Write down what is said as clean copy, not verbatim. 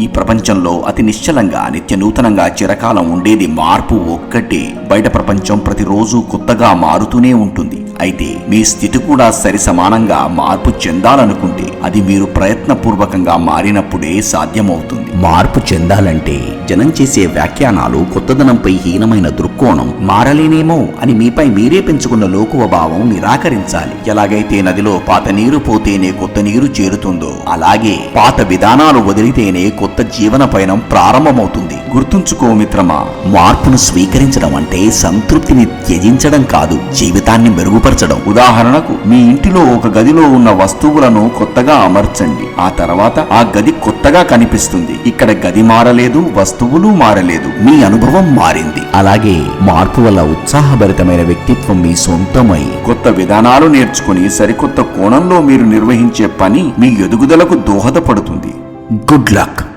ఈ ప్రపంచంలో అతి నిశ్చలంగా నిత్య నూతనంగా చిరకాలం ఉండేది మార్పు ఒక్కటే. బయట ప్రపంచం ప్రతిరోజు కొత్తగా మారుతూనే ఉంటుంది. అయితే మీ స్థితి కూడా సరి సమానంగా మార్పు చెందాలనుకుంటే అది మీరు ప్రయత్నపూర్వకంగా మారినప్పుడే సాధ్యమవుతుంది. మార్పు చెందాలంటే జనం చేసే వ్యాఖ్యానాలు, కొత్తదనంపై హీనమైన దృక్కోణం, మారలేనేమో అని మీపై మీరే పెంచుకున్న లోకువ భావం నిరాకరించాలి. ఎలాగైతే నదిలో పాత నీరు పోతేనే కొత్త నీరు చేరుతుందో అలాగే పాత విధానాలు వదిలితేనే కొత్త జీవన పయనం ప్రారంభమవుతుంది. గుర్తుంచుకో మిత్రమా, మార్పును స్వీకరించడం అంటే సంతృప్తిని త్యజించడం కాదు, జీవితాన్ని మెరుగుపరచడం. ఉదాహరణకు, మీ ఇంటిలో ఒక గదిలో ఉన్న వస్తువులను కొత్తగా అమర్చండి. ఆ తర్వాత ఆ గది కొత్తగా కనిపిస్తుంది. ఇక్కడ గది మారలేదు, వస్తువులు మారలేదు, మీ అనుభవం మారింది. అలాగే మార్పు వల్ల ఉత్సాహభరితమైన వ్యక్తిత్వం మీ సొంతమై కొత్త విధానాలు నేర్చుకుని సరికొత్త కోణంలో మీరు నిర్వహించే పని మీ ఎదుగుదలకు దోహదపడుతుంది. Good luck.